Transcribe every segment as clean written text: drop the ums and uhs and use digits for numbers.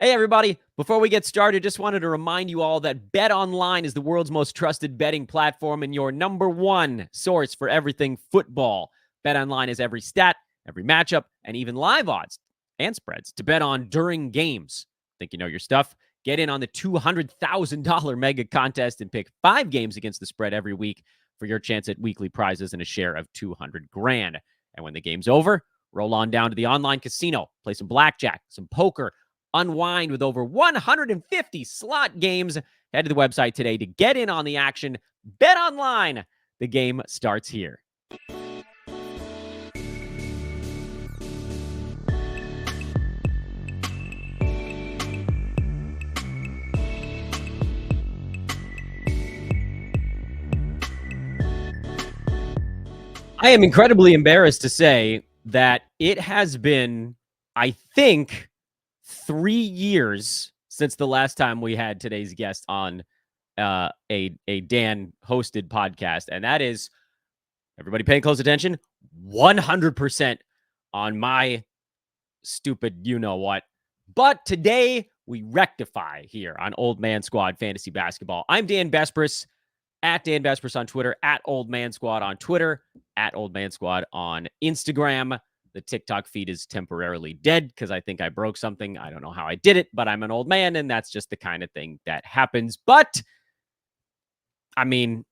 Hey, everybody. Before we get started, just wanted to remind you all that BetOnline is the world's most trusted betting platform and your number one source for everything football. BetOnline is every stat, every matchup, and even live odds and spreads to bet on during games. Think you know your stuff? Get in on the $200,000 mega contest and pick 5 games against the spread every week for your chance at weekly prizes and a share of $200,000. And when the game's over, roll on down to the online casino, play some blackjack, some poker, unwind with over 150 slot games. Head to the website today to get in on the action. Bet online. The game starts here. I am incredibly embarrassed to say that it has been, I think, 3 years since the last time we had today's guest on a Dan hosted podcast. And that is, everybody paying close attention, 100% on my stupid you-know-what. But today, we rectify here on Old Man Squad Fantasy Basketball. I'm Dan Bespris, at Dan Bespris on Twitter, at Old Man Squad on Twitter, at Old Man Squad on Instagram. The TikTok feed is temporarily dead because I think I broke something. I don't know how I did it, but I'm an old man, and that's just the kind of thing that happens. But, I mean,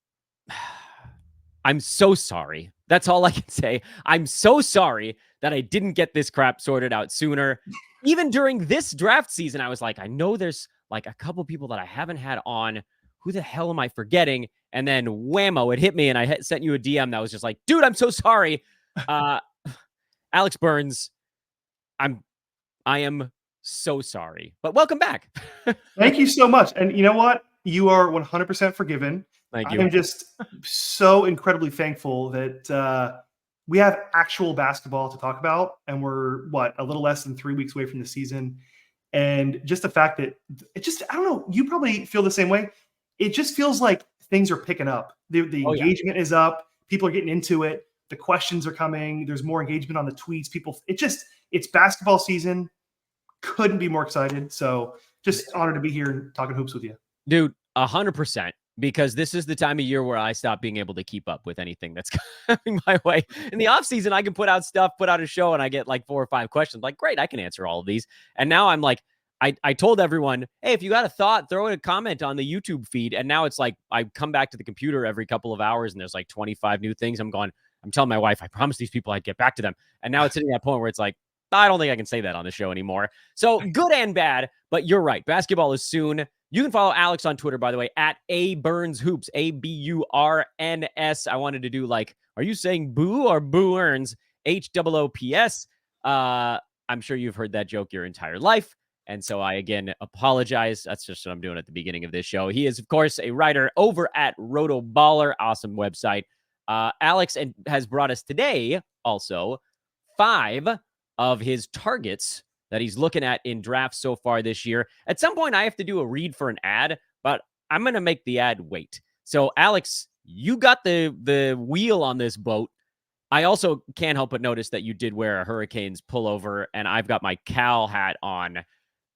I'm so sorry. That's all I can say. I'm so sorry that I didn't get this crap sorted out sooner. Even during this draft season, I was like, I know there's like a couple people that I haven't had on. Who the hell am I forgetting? And then whammo, it hit me, and I sent you a DM that was just like, dude, I'm so sorry. Alex Burns, I am so sorry, but welcome back. Thank you so much. And you know what? You are 100% forgiven. Thank you. I'm just so incredibly thankful that we have actual basketball to talk about. And we're, a little less than 3 weeks away from the season. And just the fact that it just, I don't know, you probably feel the same way. It just feels like things are picking up. The engagement is up. People are getting into it. The questions are coming. There's more engagement on the tweets. It's basketball season. Couldn't be more excited. So just honored to be here and talking hoops with you. Dude, 100%. Because this is the time of year where I stop being able to keep up with anything that's coming my way. In the off season, I can put out a show, and I get like 4 or 5 questions. Like, great, I can answer all of these. And now I'm like, I told everyone, hey, if you got a thought, throw in a comment on the YouTube feed. And now it's like, I come back to the computer every couple of hours, and there's like 25 new things. I'm telling my wife, I promised these people I'd get back to them. And now it's hitting that point where it's like, I don't think I can say that on the show anymore. So good and bad, but you're right. Basketball is soon. You can follow Alex on Twitter, by the way, at @ABurnsHoops, ABURNS. I wanted to do like, are you saying boo or boo earns? HOOPS. I'm sure you've heard that joke your entire life. And so I, again, apologize. That's just what I'm doing at the beginning of this show. He is, of course, a writer over at RotoBaller. Awesome website. Alex has brought us today also 5 of his targets that he's looking at in drafts so far this year. At some point, I have to do a read for an ad, but I'm going to make the ad wait. So, Alex, you got the wheel on this boat. I also can't help but notice that you did wear a Hurricanes pullover, and I've got my Cal hat on.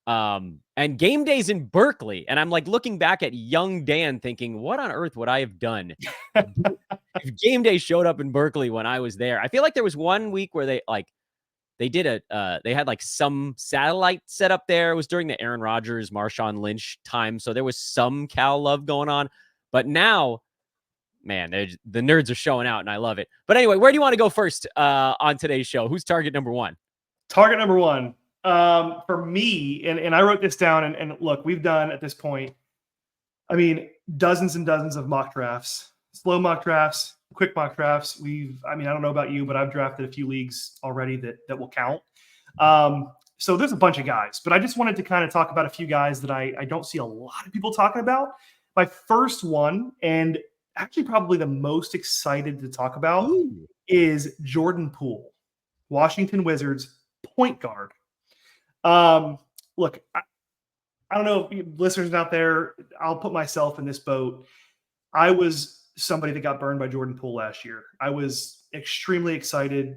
And game day's in Berkeley, and I'm like looking back at young Dan thinking, what on earth would I have done if game day showed up in Berkeley when I was there? I feel like there was one week where they had like some satellite set up there. It was during the Aaron Rodgers, Marshawn Lynch time. So there was some Cal love going on, but now, man, the nerds are showing out and I love it. But anyway, where do you want to go first on today's show? Who's target number 1? Target number 1. For me, and I wrote this down, and look, we've done at this point, I mean, dozens and dozens of mock drafts, slow mock drafts, quick mock drafts. I don't know about you, but I've drafted a few leagues already that will count. So there's a bunch of guys, but I just wanted to kind of talk about a few guys that I don't see a lot of people talking about. My first one, and actually probably the most excited to talk about, is Jordan Poole, Washington Wizards point guard. Look, I don't know if listeners out there, I'll put myself in this boat. I was somebody that got burned by Jordan Poole last year. I was extremely excited.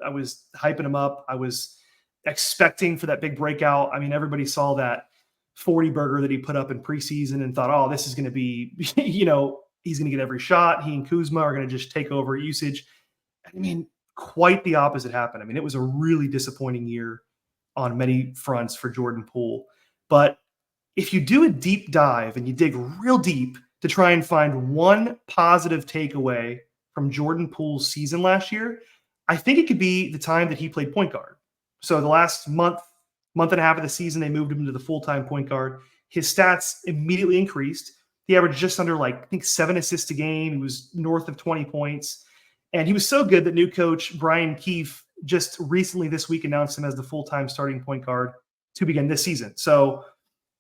I was hyping him up. I was expecting for that big breakout. I mean, everybody saw that 40 burger that he put up in preseason and thought, oh, this is going to be, he's going to get every shot. He and Kuzma are going to just take over usage. I mean, quite the opposite happened. I mean, it was a really disappointing year on many fronts for Jordan Poole. But if you do a deep dive and you dig real deep to try and find one positive takeaway from Jordan Poole's season last year, I think it could be the time that he played point guard. So the last month and a half of the season, they moved him to the full-time point guard. His stats immediately increased. He averaged just under I think 7 assists a game. He was north of 20 points. And he was so good that new coach Brian Keefe just recently this week announced him as the full-time starting point guard to begin this season. So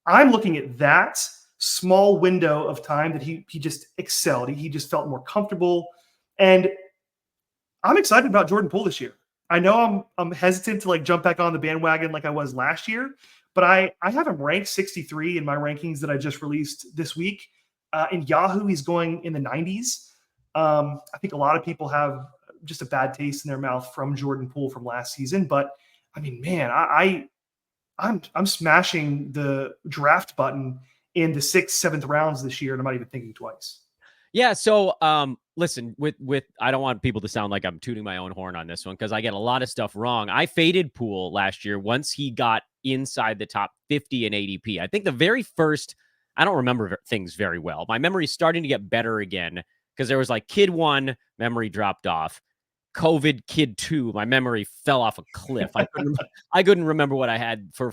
I'm looking at that small window of time that he just excelled. He just felt more comfortable. And I'm excited about Jordan Poole this year. I know I'm hesitant to jump back on the bandwagon like I was last year, but I have him ranked 63 in my rankings that I just released this week. In Yahoo, he's going in the 90s. I think a lot of people have just a bad taste in their mouth from Jordan Poole from last season. But I mean, man, I'm smashing the draft button in the 6th, 7th rounds this year, and I'm not even thinking twice. Yeah. So, listen, with I don't want people to sound like I'm tooting my own horn on this one because I get a lot of stuff wrong. I faded Poole last year once he got inside the top 50 in ADP. I think the very first, I don't remember things very well. My memory's starting to get better again because there was kid 1, memory dropped off. COVID kid 2, my memory fell off a cliff. I couldn't remember what I had for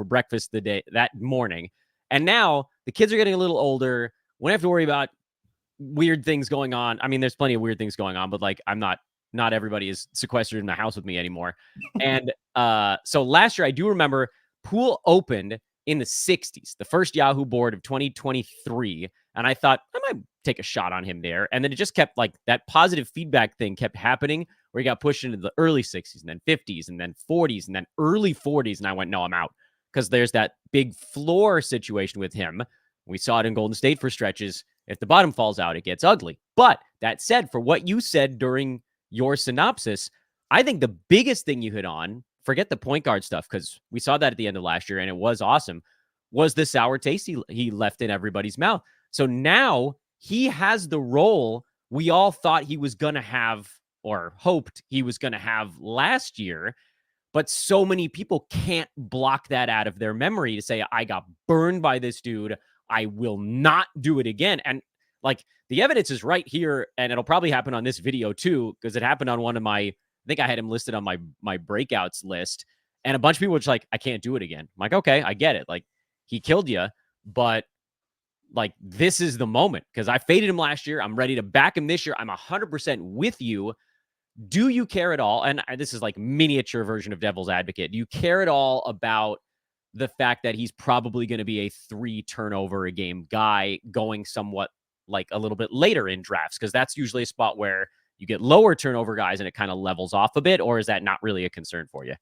breakfast that morning. And now the kids are getting a little older. We don't have to worry about weird things going on. I mean, there's plenty of weird things going on, but I'm not everybody is sequestered in the house with me anymore. And so last year, I do remember Poole opened in the 60s, the first Yahoo board of 2023. And I thought I might take a shot on him there. And then it just kept that positive feedback thing kept happening where he got pushed into the early 60s and then 50s and then 40s and then early 40s. And I went, no, I'm out because there's that big floor situation with him. We saw it in Golden State for stretches. If the bottom falls out, it gets ugly. But that said, for what you said during your synopsis, I think the biggest thing you hit on, forget the point guard stuff, because we saw that at the end of last year and it was awesome, was the sour taste he left in everybody's mouth. So now he has the role we all thought he was going to have or hoped he was going to have last year. But so many people can't block that out of their memory to say, I got burned by this dude. I will not do it again. And the evidence is right here. And it'll probably happen on this video too, because it happened on one of I think I had him listed on my breakouts list. And a bunch of people were just I can't do it again. I'm okay, I get it. He killed you, but this is the moment because I faded him last year. I'm ready to back him this year. I'm 100% with you. Do you care at all? And this is miniature version of devil's advocate. Do you care at all about the fact that he's probably going to be a 3 turnover a game guy going somewhat a little bit later in drafts? Because that's usually a spot where you get lower turnover guys and it kind of levels off a bit. Or is that not really a concern for you?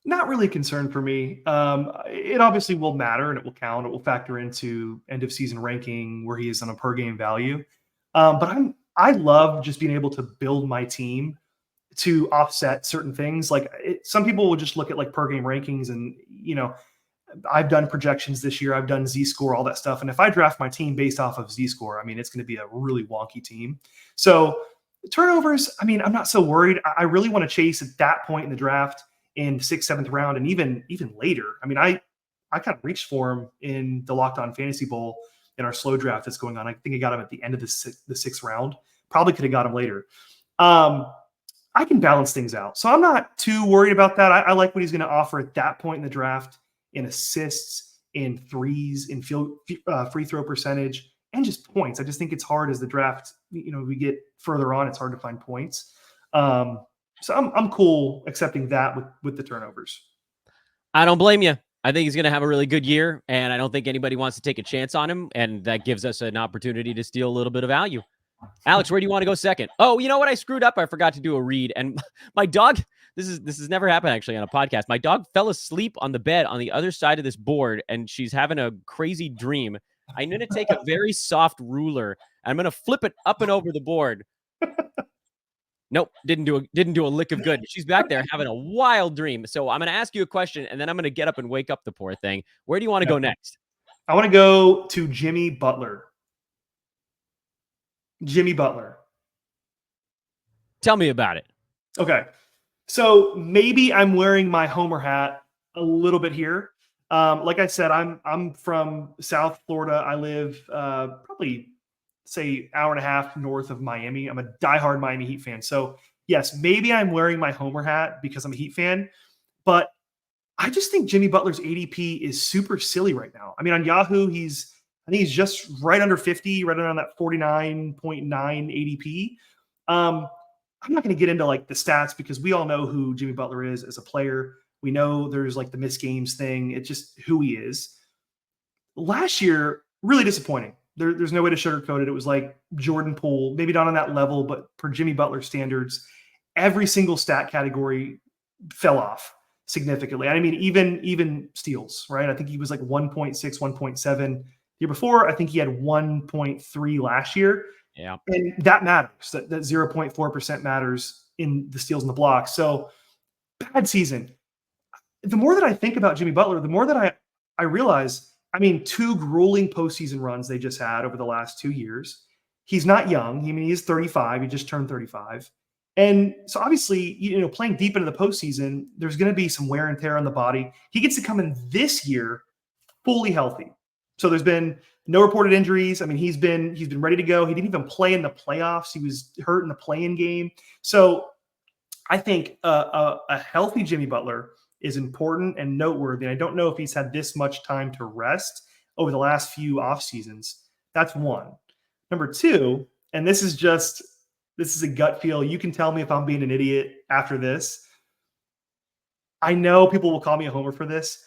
Not really a concern for me. It obviously will matter and it will count. It will factor into end of season ranking where he is on a per game value. But I love just being able to build my team to offset certain things. Some people will just look at per game rankings and, I've done projections this year. I've done Z-score, all that stuff. And if I draft my team based off of Z-score, I mean, it's going to be a really wonky team. So turnovers, I mean, I'm not so worried. I really want to chase at that point in the draft in the 6th, 7th round. And even later, I mean, I kind of reached for him in the Locked On Fantasy Bowl in our slow draft that's going on. I think I got him at the end of the 6th round. Probably could have got him later. I can balance things out. So I'm not too worried about that. I like what he's going to offer at that point in the draft in assists, in threes, in free throw percentage, and just points. I just think it's hard as the draft, we get further on, it's hard to find points. So I'm cool accepting that with the turnovers. I don't blame you. I think he's going to have a really good year, and I don't think anybody wants to take a chance on him, and that gives us an opportunity to steal a little bit of value. Alex, where do you want to go second? Oh, you know what? I screwed up. I forgot to do a read. And my dog, this has never happened actually on a podcast. My dog fell asleep on the bed on the other side of this board, and she's having a crazy dream. I'm going to take a very soft ruler. I'm going to flip it up and over the board. Nope, didn't do a lick of good. She's back there having a wild dream. So I'm going to ask you a question, and then I'm going to get up and wake up the poor thing. Where do you want to go next? I want to go to Jimmy Butler. Jimmy Butler. Tell me about it. Okay. So maybe I'm wearing my homer hat a little bit here. Like I said, I'm from South Florida. I live probably say hour and a half north of Miami. I'm a diehard Miami Heat fan. So yes, maybe I'm wearing my homer hat because I'm a Heat fan, but I just think Jimmy Butler's ADP is super silly right now. I mean, on Yahoo, I think he's just right under 50, right around that 49.9 ADP. I'm not going to get into like the stats because we all know who Jimmy Butler is as a player. We know there's like the missed games thing. It's just who he is. Last year, really disappointing. There's no way to sugarcoat it. It was like Jordan Poole, maybe not on that level, but for Jimmy Butler standards, every single stat category fell off significantly. I mean, even steals, right? I think he was like 1.6, 1.7 the year before. I think he had 1.3 last year. Yeah. And that matters. That 0.4% matters in the steals and the blocks. So bad season. The more that I think about Jimmy Butler, the more that I realize, I mean, 2 grueling postseason runs they just had over the last 2 years. He's not young. I mean, he's 35. He just turned 35. And so obviously, playing deep into the postseason, there's going to be some wear and tear on the body. He gets to come in this year fully healthy. So there's been no reported injuries. I mean, he's been ready to go. He didn't even play in the playoffs. He was hurt in the play-in game. So I think a healthy Jimmy Butler is important and noteworthy. I don't know if he's had this much time to rest over the last few off seasons. That's one. Number two, and this is a gut feel. You can tell me if I'm being an idiot after this. I know people will call me a homer for this.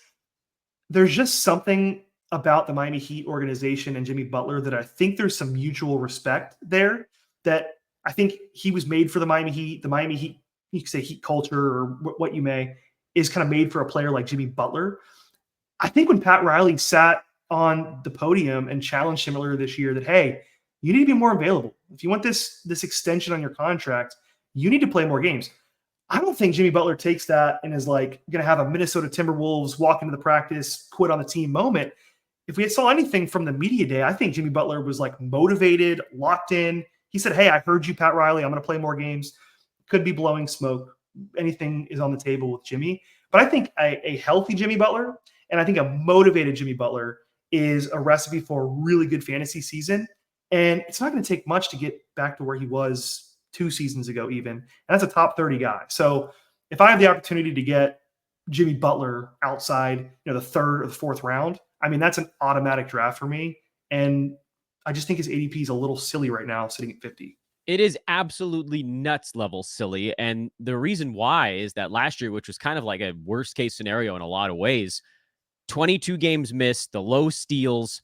There's just something about the Miami Heat organization and Jimmy Butler that I think there's some mutual respect there, that I think he was made for the Miami Heat. The Miami Heat, you could say Heat culture or what you may, is kind of made for a player like Jimmy Butler. I think when Pat Riley sat on the podium and challenged him earlier this year that, hey, you need to be more available. If you want this extension on your contract, you need to play more games. I don't think Jimmy Butler takes that and is like going to have a Minnesota Timberwolves walk into the practice, quit on the team moment. If we saw anything from the media day, I think Jimmy Butler was like motivated, locked in. He said, hey, I heard you, Pat Riley. I'm going to play more games. Could be blowing smoke. Anything is on the table with Jimmy. But I think a healthy Jimmy Butler and I think a motivated Jimmy Butler is a recipe for a really good fantasy season. And it's not going to take much to get back to where he was 2 seasons ago even. And that's a top 30 guy. So if I have the opportunity to get Jimmy Butler outside, the 3rd or the 4th round, I mean, that's an automatic draft for me. And I just think his ADP is a little silly right now, sitting at 50. It is absolutely nuts level silly. And the reason why is that last year, which was kind of like a worst case scenario in a lot of ways, 22 games missed, the low steals,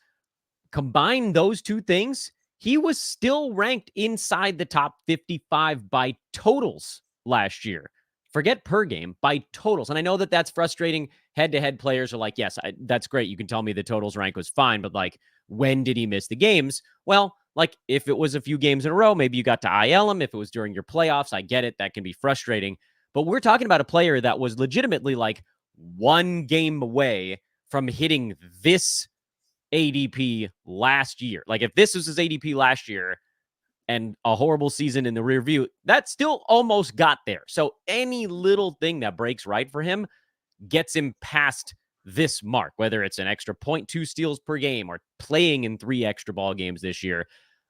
combine those 2 things, he was still ranked inside the top 55 by totals last year. Forget per game, by totals. And I know that that's frustrating. Head-to-head players are like, yes, that's great. You can tell me the totals rank was fine, but like, when did he miss the games? Well, like if it was a few games in a row, maybe you got to IL him. If it was during your playoffs, I get it. That can be frustrating. But we're talking about a player that was legitimately like 1 game away from hitting this ADP last year. Like if this was his ADP last year and a horrible season in the rear view, that still almost got there. So any little thing that breaks right for him gets him past this mark, whether it's an extra 0.2 steals per game or playing in 3 extra ball games this year.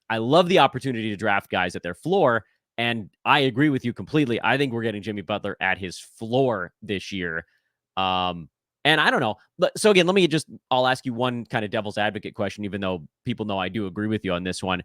I love the opportunity to draft guys at their floor. And I agree with you completely. I think we're getting Jimmy Butler at his floor this year. And I don't know. So again, I'll ask you one kind of devil's advocate question, even though people know I do agree with you on this one.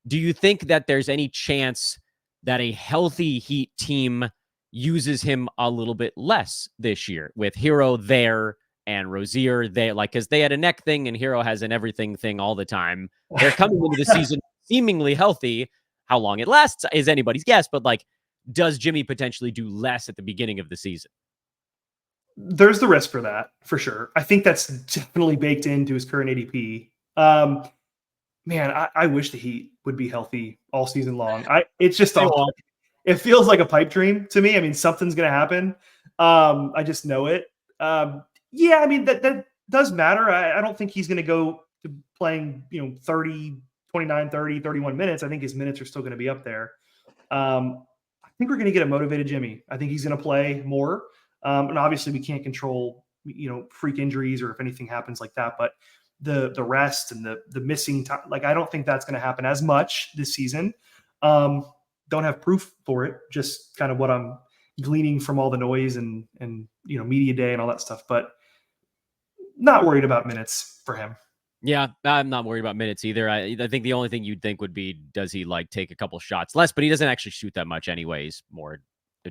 Do you think that there's any chance that a healthy Heat team uses him a little bit less this year with Hero there and Rozier there? Like, because they had a neck thing and Hero has an everything thing all the time. They're coming into the season seemingly healthy. How long it lasts is anybody's guess, but like, does Jimmy potentially do less at the beginning of the season? There's the risk for that, for sure. I think that's definitely baked into his current ADP. Man, I wish the Heat would be healthy all season long. It's just It feels like a pipe dream to me. I mean, something's going to happen. I just know it. Yeah, I mean, that does matter. I don't think he's going to go to playing, 30, 29, 30, 31 minutes. I think his minutes are still going to be up there. I think we're going to get a motivated Jimmy. I think he's going to play more. And obviously we can't control, freak injuries or if anything happens like that, but the rest and the missing time, like, I don't think that's going to happen as much this season. Don't have proof for it, just kind of what I'm gleaning from all the noise and media day and all that stuff, but not worried about minutes for him. Yeah, I'm not worried about minutes either. I think the only thing you'd think would be, does he like take a couple shots less? But he doesn't actually shoot that much anyways. More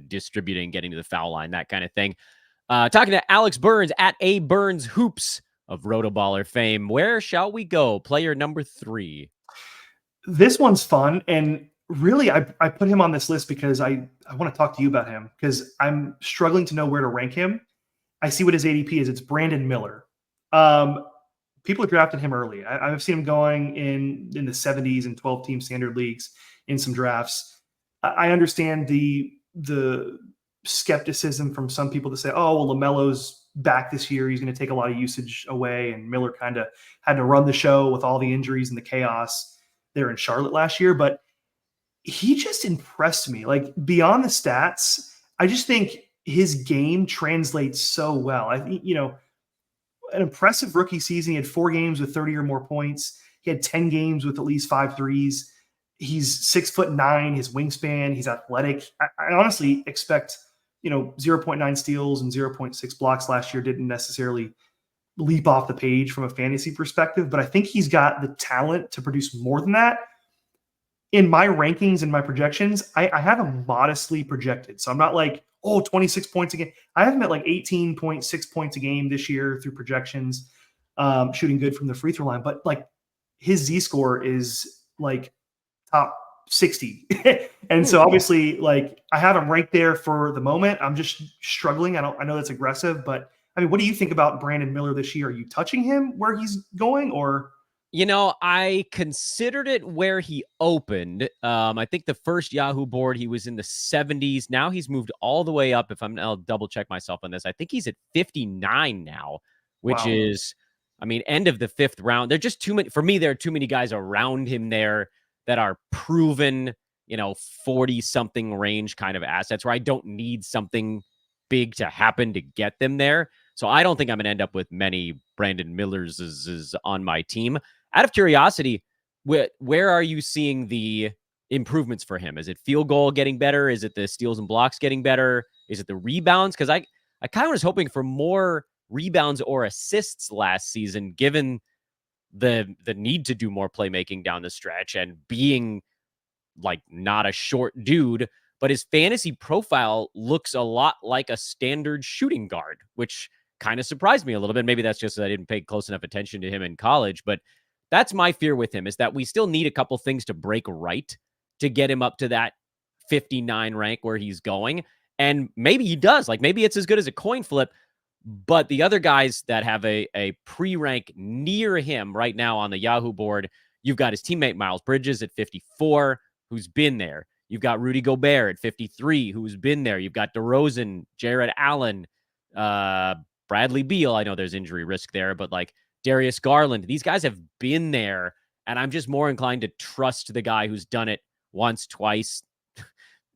distributing, getting to the foul line, that kind of thing. Talking to Alex Burns at A Burns Hoops of RotoBaller fame. Where shall we go? Player number 3. This one's fun, and really, I put him on this list because I want to talk to you about him because I'm struggling to know where to rank him. I see what his ADP is. It's Brandon Miller. People have drafted him early. I've seen him going in the 70s and 12-team standard leagues in some drafts. I understand the skepticism from some people to say, oh, well, LaMelo's back this year. He's going to take a lot of usage away, and Miller kind of had to run the show with all the injuries and the chaos there in Charlotte last year. But he just impressed me. Like, beyond the stats, I just think his game translates so well. I think, an impressive rookie season. He had 4 games with 30 or more points. He had 10 games with at least 5 threes. He's 6'9", his wingspan, he's athletic. I honestly expect, 0.9 steals and 0.6 blocks last year didn't necessarily leap off the page from a fantasy perspective, but I think he's got the talent to produce more than that. In my rankings and my projections, I have him modestly projected. So I'm not like, 26 points a game. I have him at like 18.6 points a game this year through projections, shooting good from the free throw line. But like, his Z-score is like top 60. And so obviously, like, I have him right there for the moment. I'm just struggling. I know that's aggressive, but I mean, what do you think about Brandon Miller this year? Are you touching him where he's going, or? I considered it where he opened. I think the first Yahoo board, he was in the 70s. Now he's moved all the way up. I'll double check myself on this. I think he's at 59 now, which is, end of the 5th round. They're just too many. For me, there are too many guys around him there that are proven, 40-something range kind of assets where I don't need something big to happen to get them there. So I don't think I'm going to end up with many Brandon Millers is on my team. Out of curiosity, where are you seeing the improvements for him? Is it field goal getting better? Is it the steals and blocks getting better? Is it the rebounds? Because I kind of was hoping for more rebounds or assists last season, given the need to do more playmaking down the stretch and being like not a short dude. But his fantasy profile looks a lot like a standard shooting guard, which kind of surprised me a little bit. Maybe that's just that I didn't pay close enough attention to him in college, but that's my fear with him, is that we still need a couple things to break right to get him up to that 59 rank where he's going. And maybe he does. Like, maybe it's as good as a coin flip. But the other guys that have a pre-rank near him right now on the Yahoo board, you've got his teammate Miles Bridges at 54, who's been there. You've got Rudy Gobert at 53, who's been there. You've got DeRozan, Jared Allen, Bradley Beal. I know there's injury risk there, but like Darius Garland, these guys have been there, and I'm just more inclined to trust the guy who's done it once, twice,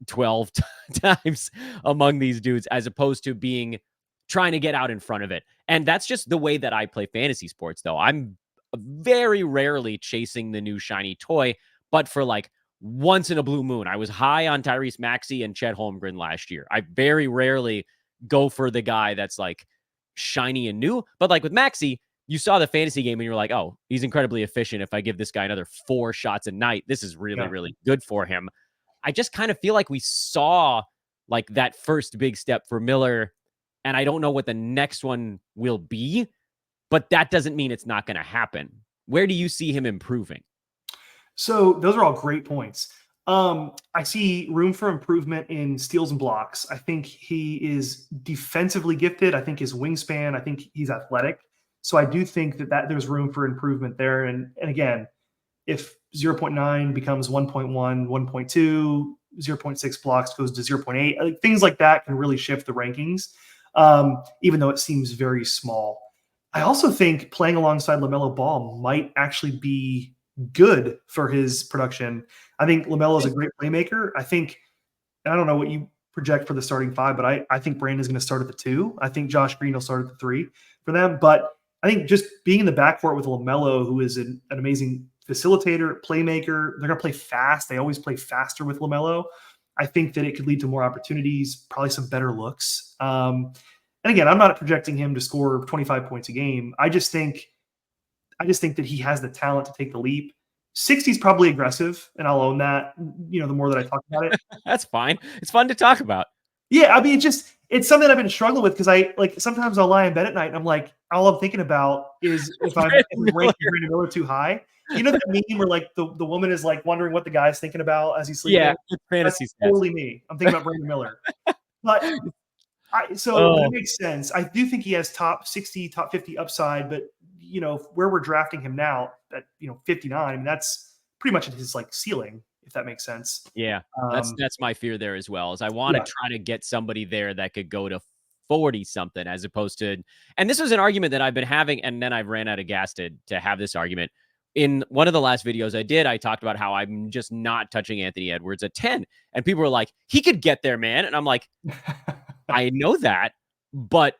12 times among these dudes, as opposed to trying to get out in front of it. And that's just the way that I play fantasy sports, though. I'm very rarely chasing the new shiny toy, but for like once in a blue moon. I was high on Tyrese Maxey and Chet Holmgren last year. I very rarely go for the guy that's like shiny and new, but like with Maxey, you saw the fantasy game and you're like, oh, he's incredibly efficient. If I give this guy another 4 shots a night, this is really, really good for him. I just kind of feel like we saw like that first big step for Miller, and I don't know what the next one will be, but that doesn't mean it's not going to happen. Where do you see him improving? So those are all great points. I see room for improvement in steals and blocks. I think he is defensively gifted. I think his wingspan, I think he's athletic. So I do think that there's room for improvement there. And again, if 0.9 becomes 1.1, 1.2, 0.6 blocks goes to 0.8. Like, things like that can really shift the rankings, even though it seems very small. I also think playing alongside LaMelo Ball might actually be good for his production. I think LaMelo is a great playmaker. I think, and I don't know what you project for the starting five, but I think Brandon's going to start at the 2. I think Josh Green will start at the 3 for them. But I think just being in the backcourt with LaMelo, who is an amazing facilitator, playmaker, they're going to play fast. They always play faster with LaMelo. I think that it could lead to more opportunities, probably some better looks. And again, I'm not projecting him to score 25 points a game. I just think that he has the talent to take the leap. 60 is probably aggressive, and I'll own that, the more that I talk about it. That's fine. It's fun to talk about. Yeah, I mean, it's something I've been struggling with because sometimes I'll lie in bed at night and I'm like, all I'm thinking about is if I'm ranking Brandon Miller too high. You know that meme where like the woman is like wondering what the guy's thinking about as he's sleeping? Yeah, fantasy That's totally me. I'm thinking about Brandon Miller. But that makes sense. I do think he has top 60, top 50 upside, but where we're drafting him now at 59, I mean, that's pretty much at his like ceiling, if that makes sense. Yeah, that's my fear there as well. Is I want to try to get somebody there that could go to 40 something as opposed to, and this was an argument that I've been having, and then I ran out of gas to have this argument. In one of the last videos I did, I talked about how I'm just not touching Anthony Edwards at 10, and people were like, he could get there, man. And I'm like, I know that, but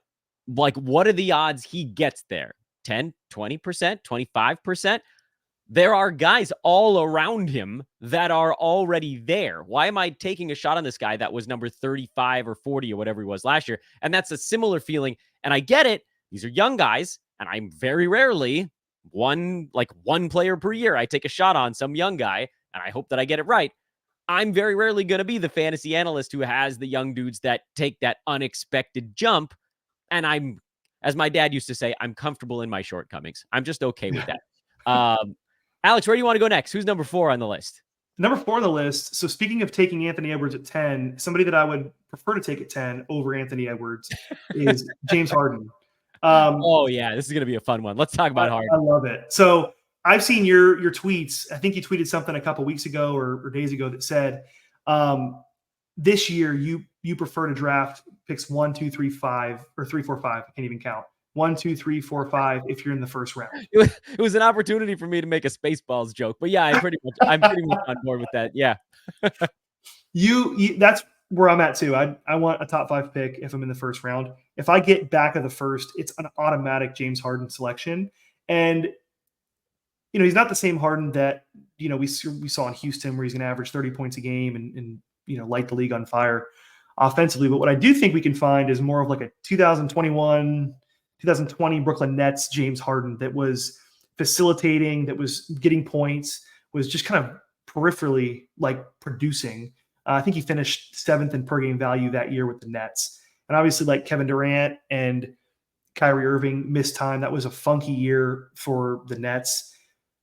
like, what are the odds he gets there? 10, 20%, 25%? There are guys all around him that are already there. Why am I taking a shot on this guy that was number 35 or 40 or whatever he was last year? And that's a similar feeling. And I get it. These are young guys, and I'm very rarely one player per year I take a shot on some young guy, and I hope that I get it right. I'm very rarely going to be the fantasy analyst who has the young dudes that take that unexpected jump. And I'm, as my dad used to say, I'm comfortable in my shortcomings. I'm just okay with that. Alex, where do you want to go next? Who's number 4 on the list? Number 4 on the list. So speaking of taking Anthony Edwards at 10, somebody that I would prefer to take at 10 over Anthony Edwards is James Harden. Oh yeah, this is going to be a fun one. Let's talk about Harden. I love it. So I've seen your tweets. I think you tweeted something a couple weeks ago or days ago that said this year you prefer to draft picks 1, 2, 3, 5 or 3, 4, 5. I can't even count. 1, 2, 3, 4, 5 if you're in the first round. It was an opportunity for me to make a Spaceballs joke, but yeah, I'm pretty much on board with that. Yeah. you that's where I'm at too. I want a top 5 pick if I'm in the first round. If I get back of the first, it's an automatic James Harden selection. And he's not the same Harden that we saw in Houston where he's going to average 30 points a game and light the league on fire offensively. But what I do think we can find is more of like a 2020 Brooklyn Nets James Harden that was facilitating, that was getting points, was just kind of peripherally like producing. I think he finished 7th in per game value that year with the Nets. And obviously like Kevin Durant and Kyrie Irving missed time. That was a funky year for the Nets.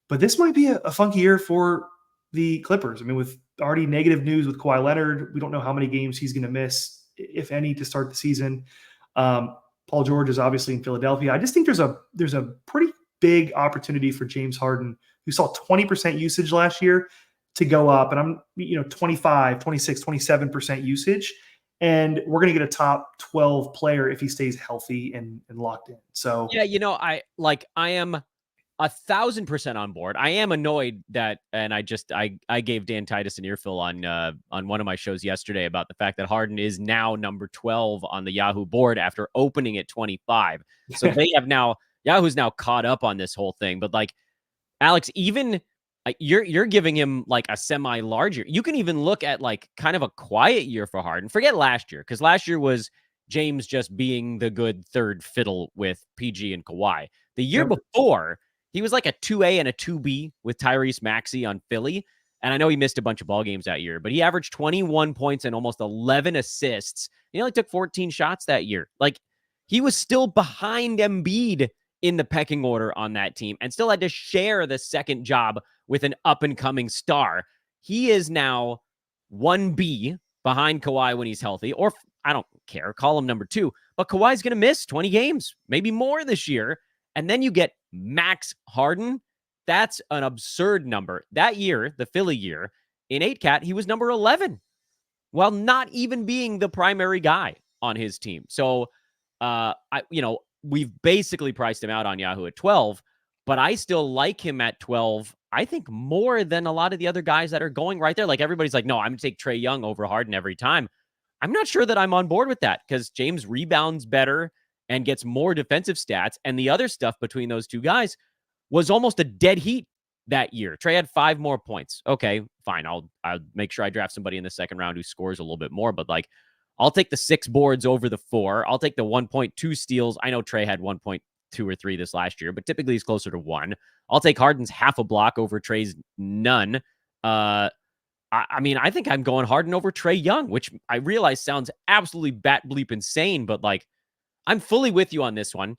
But this might be a funky year for the Clippers. I mean, with already negative news with Kawhi Leonard, we don't know how many games he's going to miss, if any, to start the season. Paul George is obviously in Philadelphia. I just think there's a pretty big opportunity for James Harden, who saw 20% usage last year, to go up. And I'm 25, 26, 27% usage. And we're going to get a top 12 player if he stays healthy and locked in. So yeah, I am 1,000% on board. I am annoyed that, and I gave Dan Titus an earful on one of my shows yesterday about the fact that Harden is now number 12 on the Yahoo board after opening at 25. So they have now, Yahoo's now caught up on this whole thing. But like, Alex, even you're giving him like a semi-large year. You can even look at like kind of a quiet year for Harden. Forget last year, because last year was James just being the good third fiddle with PG and Kawhi. The year before, he was like a 2A and a 2B with Tyrese Maxey on Philly. And I know he missed a bunch of ball games that year, but he averaged 21 points and almost 11 assists. He only took 14 shots that year. Like, he was still behind Embiid in the pecking order on that team and still had to share the second job with an up-and-coming star. He is now 1B behind Kawhi when he's healthy, or I don't care, call him number 2. But Kawhi's going to miss 20 games, maybe more this year. And then you get Max Harden. That's an absurd number. That year, the Philly year, in 8-Cat, he was number 11. while not even being the primary guy on his team. So, we've basically priced him out on Yahoo at 12, but I still like him at 12. I think more than a lot of the other guys that are going right there. Like everybody's like, no, I'm going to take Trae Young over Harden every time. I'm not sure that I'm on board with that because James rebounds better and gets more defensive stats. And the other stuff between those two guys was almost a dead heat that year. Trae had 5 more points. Okay, fine. I'll make sure I draft somebody in the second round who scores a little bit more, but like I'll take the 6 boards over the 4. I'll take the 1.2 steals. I know Trae had 1.2 or 3 this last year, but typically he's closer to 1. I'll take Harden's half a block over Trae's none. I mean, I think I'm going Harden over Trae Young, which I realize sounds absolutely bat bleep insane, but like I'm fully with you on this one.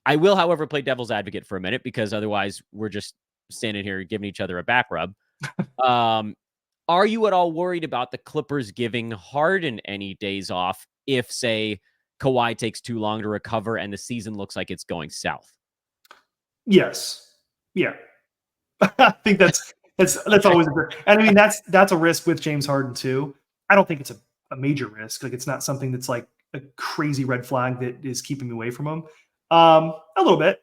I will, however, play devil's advocate for a minute because otherwise we're just standing here giving each other a back rub. Are you at all worried about the Clippers giving Harden any days off if, say, Kawhi takes too long to recover and the season looks like it's going south? Yes. Yeah. I think that's always a risk. And I mean, that's a risk with James Harden too. I don't think it's a major risk. Like it's not something that's like a crazy red flag that is keeping me away from him. A little bit,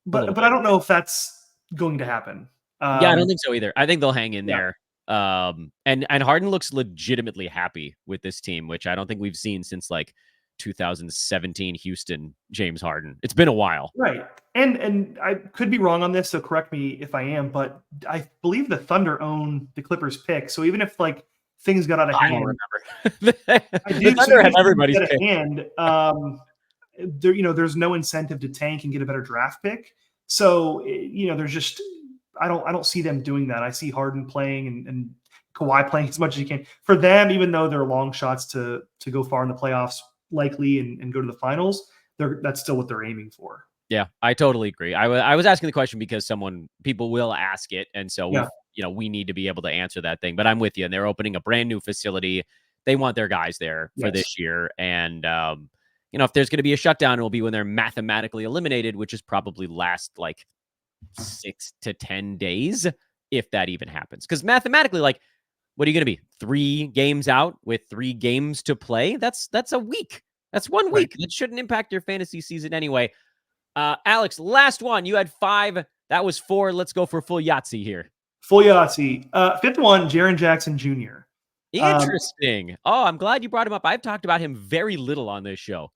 but I don't know if that's going to happen. Yeah, I don't think so either. I think they'll hang in there. And Harden looks legitimately happy with this team, which I don't think we've seen since like 2017 Houston James Harden. It's been a while. Right. And I could be wrong on this, so correct me if I am, but I believe the Thunder own the Clippers pick. So even if like things got out of hand, I don't remember. I do. The Thunder have everybody's pick. Hand, there's no incentive to tank and get a better draft pick. So there's just I don't see them doing that. I see Harden playing and Kawhi playing as much as he can. For them, even though they're long shots to go far in the playoffs, likely and go to the finals, that's still what they're aiming for. Yeah, I totally agree. I was asking the question because people will ask it, and so we need to be able to answer that thing. But I'm with you, and they're opening a brand new facility. They want their guys there for this year, and if there's going to be a shutdown, it will be when they're mathematically eliminated, which is probably last like 6 to 10 days, if that even happens. Because mathematically, like, what are you going to be? 3 games out with 3 games to play? That's a week. That's 1 week. That shouldn't impact your fantasy season anyway. Alex, last one. You had 5. That was 4. Let's go for full Yahtzee here. Full Yahtzee. 5th one, Jaren Jackson Jr. Interesting. I'm glad you brought him up. I've talked about him very little on this show.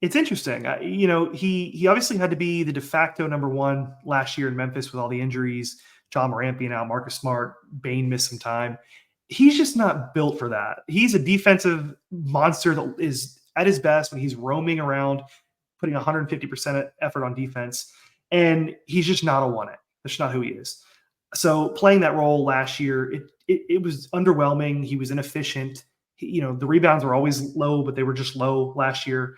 It's interesting. He obviously had to be the de facto number 1 last year in Memphis with all the injuries. John Morant being out, Marcus Smart, Bane missed some time. He's just not built for that. He's a defensive monster that is at his best when he's roaming around, putting 150% effort on defense, and he's just not a 1-A. That's not who he is. So playing that role last year, it was underwhelming. He was inefficient. The rebounds were always low, but they were just low last year.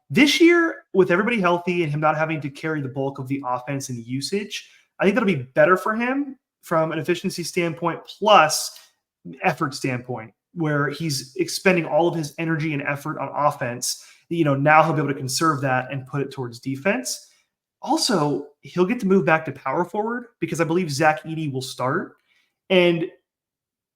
This year, with everybody healthy and him not having to carry the bulk of the offense and usage, I think that'll be better for him from an efficiency standpoint plus effort standpoint, where he's expending all of his energy and effort on offense. Now he'll be able to conserve that and put it towards defense. Also, he'll get to move back to power forward because I believe Zach Edey will start. And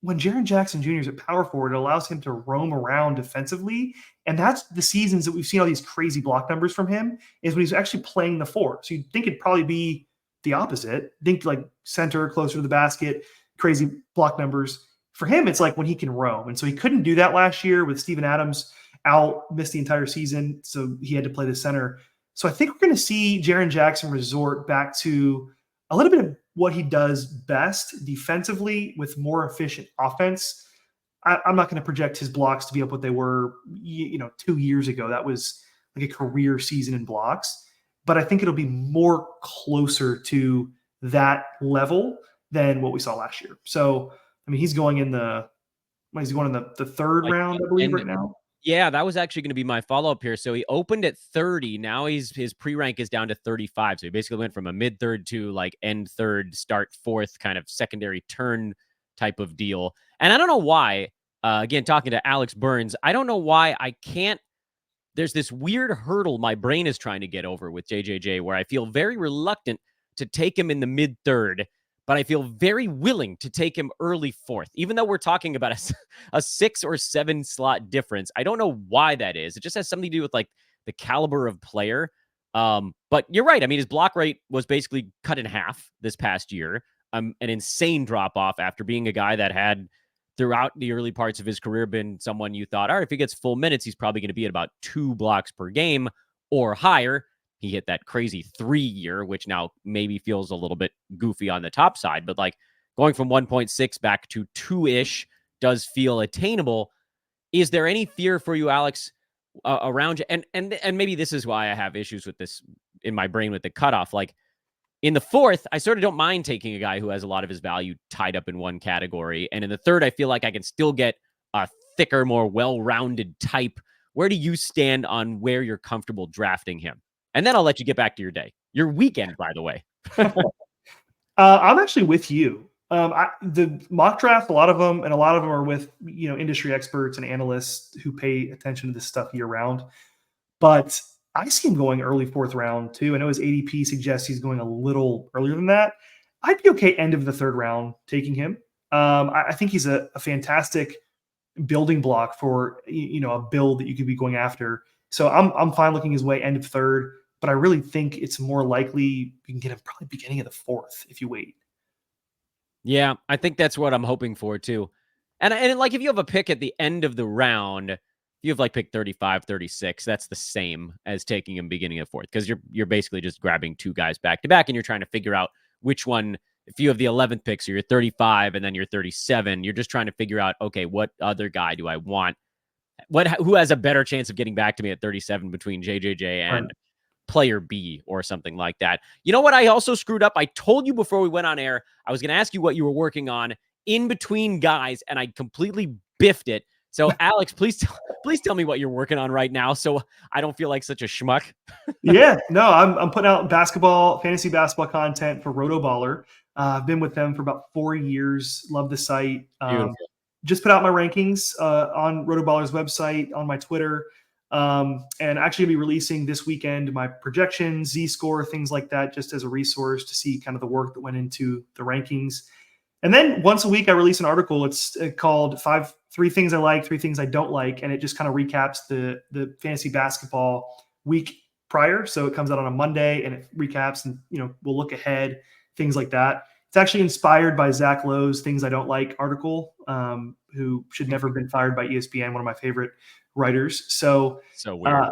when Jaren Jackson Jr. is at power forward, it allows him to roam around defensively. And that's the seasons that we've seen all these crazy block numbers from him, is when he's actually playing the 4. So you'd think it'd probably be the opposite. Think like center, closer to the basket, crazy block numbers. For him, it's like when he can roam. And so he couldn't do that last year with Steven Adams out, missed the entire season. So he had to play the center. So I think we're going to see Jaren Jackson resort back to a little bit of what he does best defensively with more efficient offense. I'm not going to project his blocks to be up what they were, 2 years ago. That was like a career season in blocks. But I think it'll be more closer to that level than what we saw last year. So, I mean, he's going in the 3rd round, I believe, right now. Yeah, that was actually going to be my follow-up here. So he opened at 30. Now his pre-rank is down to 35. So he basically went from a mid-3rd to like end 3rd, start 4th kind of secondary turn type of deal. And I don't know why, again, talking to Alex Burns, I don't know why I can't. There's this weird hurdle my brain is trying to get over with JJJ where I feel very reluctant to take him in the mid-3rd. but I feel very willing to take him early fourth, even though we're talking about a 6 or 7 slot difference. I don't know why that is. It just has something to do with like the caliber of player. But you're right. I mean, his block rate was basically cut in half this past year. An insane drop off after being a guy that had throughout the early parts of his career been someone you thought, all right, if he gets full minutes, he's probably going to be at about 2 blocks per game or higher. He hit that crazy 3-year, which now maybe feels a little bit goofy on the top side, but like going from 1.6 back to 2-ish does feel attainable. Is there any fear for you, Alex, around you? And maybe this is why I have issues with this in my brain with the cutoff. Like in the fourth, I sort of don't mind taking a guy who has a lot of his value tied up in one category. And in the third, I feel like I can still get a thicker, more well-rounded type. Where do you stand on where you're comfortable drafting him? And then I'll let you get back to your day. Your weekend, by the way. I'm actually with you. The mock draft, a lot of them are with industry experts and analysts who pay attention to this stuff year round. But I see him going early fourth round too. I know his ADP suggests he's going a little earlier than that. I'd be okay end of the third round taking him. I think he's a fantastic building block for a build that you could be going after. So I'm fine looking his way end of third, but I really think it's more likely you can get him probably beginning of the fourth if you wait. Yeah, I think that's what I'm hoping for too. And like if you have a pick at the end of the round, you have like pick 35, 36, that's the same as taking him beginning of fourth, because you're basically just grabbing 2 guys back to back and you're trying to figure out which one. If you have the 11th pick, so you're 35 and then you're 37, you're just trying to figure out, okay, what other guy do I want? Who has a better chance of getting back to me at 37 between JJJ and player B or something like that. You know what? I also screwed up. I told you before we went on air, I was going to ask you what you were working on in between guys, and I completely biffed it. So Alex, please tell me what you're working on right now, so I don't feel like such a schmuck. Yeah, no, I'm putting out fantasy basketball content for RotoBaller. I've been with them for about 4 years. Love the site. Just put out my rankings on RotoBaller's website, on my Twitter, and actually be releasing this weekend my projections, Z-score, things like that, just as a resource to see kind of the work that went into the rankings. And then once a week, I release an article. It's called 3 Things I Like, 3 Things I Don't Like, and it just kind of recaps the fantasy basketball week prior. So it comes out on a Monday, and it recaps, and we'll look ahead, things like that. It's actually inspired by Zach Lowe's Things I Don't Like article, who should never have been fired by ESPN, one of my favorite writers. So weird.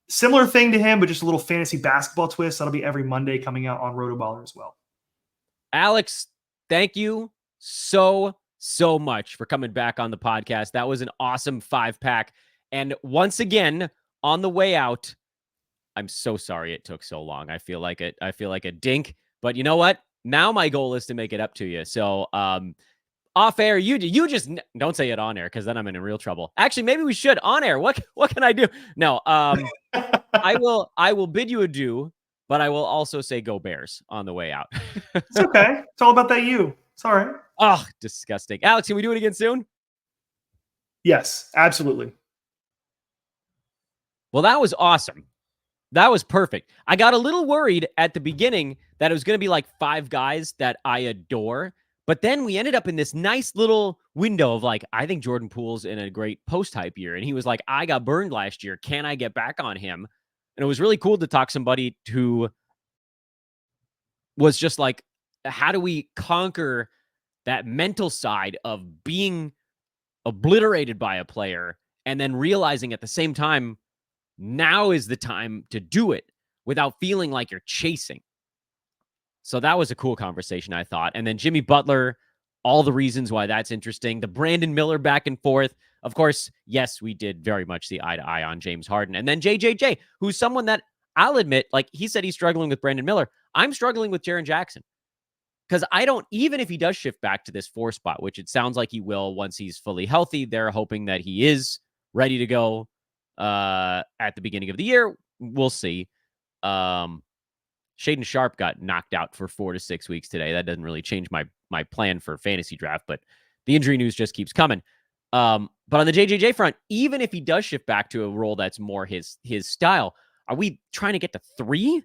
Similar thing to him, but just a little fantasy basketball twist. That'll be every Monday coming out on RotoBaller as well. Alex, thank you so much for coming back on the podcast. That was an awesome 5-pack. And once again, on the way out, I'm so sorry it took so long. I feel like a dink, but you know what? Now my goal is to make it up to you. So, off air, you just don't say it on air, because then I'm in real trouble. Actually, maybe we should on air. What can I do? No, I will bid you adieu, but I will also say go Bears on the way out. It's okay. It's all about that you. It's all right. Oh, disgusting. Alex, can we do it again soon? Yes, absolutely. Well, that was awesome. That was perfect. I got a little worried at the beginning that it was going to be like 5 guys that I adore. But then we ended up in this nice little window of like, I think Jordan Poole's in a great post-hype year. And he was like, I got burned last year. Can I get back on him? And it was really cool to talk to somebody who was just like, how do we conquer that mental side of being obliterated by a player and then realizing at the same time, now is the time to do it without feeling like you're chasing. So that was a cool conversation, I thought. And then Jimmy Butler, all the reasons why that's interesting. The Brandon Miller back and forth. Of course, yes, we did very much see eye to eye on James Harden. And then JJJ, who's someone that I'll admit, like he said he's struggling with Brandon Miller. I'm struggling with Jaren Jackson. Because even if he does shift back to this 4 spot, which it sounds like he will once he's fully healthy, they're hoping that he is ready to go at the beginning of the year. We'll see. Shaedon Sharpe got knocked out for 4 to 6 weeks today. That doesn't really change my plan for fantasy draft, but the injury news just keeps coming. But on the JJJ front, even if he does shift back to a role that's more his style, are we trying to get to 3?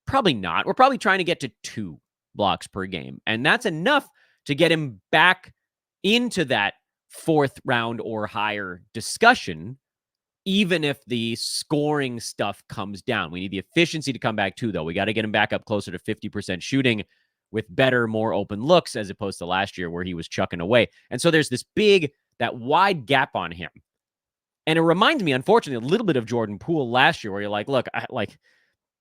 Probably not. We're probably trying to get to 2 blocks per game. And that's enough to get him back into that 4th round or higher discussion, even if the scoring stuff comes down. We need the efficiency to come back too, though. We got to get him back up closer to 50% shooting with better, more open looks, as opposed to last year where he was chucking away. And so there's that wide gap on him. And it reminds me, unfortunately, a little bit of Jordan Poole last year, where you're like, look,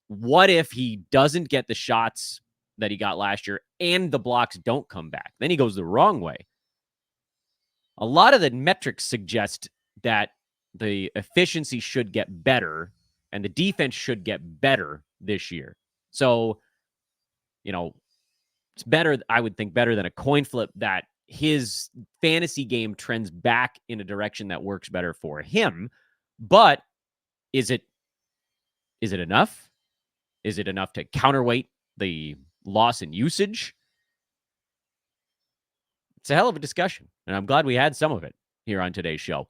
what if he doesn't get the shots that he got last year and the blocks don't come back? Then he goes the wrong way. A lot of the metrics suggest that the efficiency should get better and the defense should get better this year. So, it's better, I would think, better than a coin flip that his fantasy game trends back in a direction that works better for him. But is it enough? Is it enough to counterweight the loss in usage? It's a hell of a discussion, and I'm glad we had some of it here on today's show.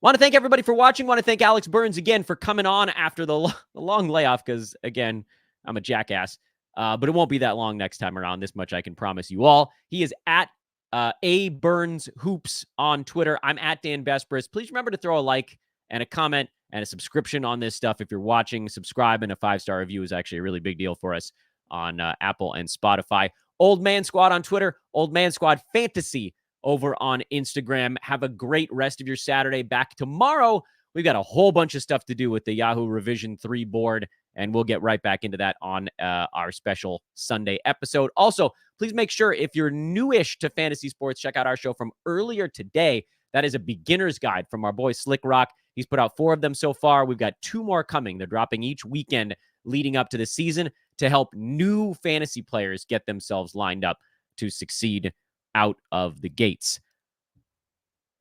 Want to thank everybody for watching. Want to thank Alex Burns again for coming on after the long layoff, because, again, I'm a jackass. But it won't be that long next time around. This much I can promise you all. He is at A Burns Hoops on Twitter. I'm at Dan Vespris. Please remember to throw a like and a comment and a subscription on this stuff. If you're watching, subscribe, and a 5-star review is actually a really big deal for us on Apple and Spotify. Old Man Squad on Twitter. Old Man Squad Fantasy over on Instagram. Have a great rest of your Saturday. Back tomorrow. We've got a whole bunch of stuff to do with the Yahoo Revision 3 board, and we'll get right back into that on our special Sunday episode. Also, please make sure, if you're newish to fantasy sports, check out our show from earlier today. That is a beginner's guide from our boy Slick Rock. He's put out 4 of them so far. We've got 2 more coming. They're dropping each weekend leading up to the season to help new fantasy players get themselves lined up to succeed out of the gates.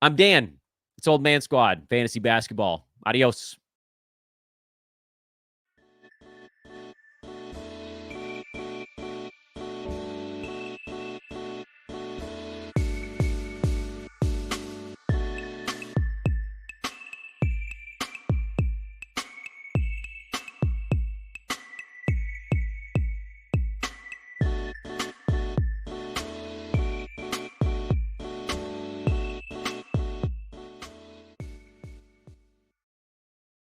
I'm Dan. It's Old Man Squad, Fantasy Basketball. Adios.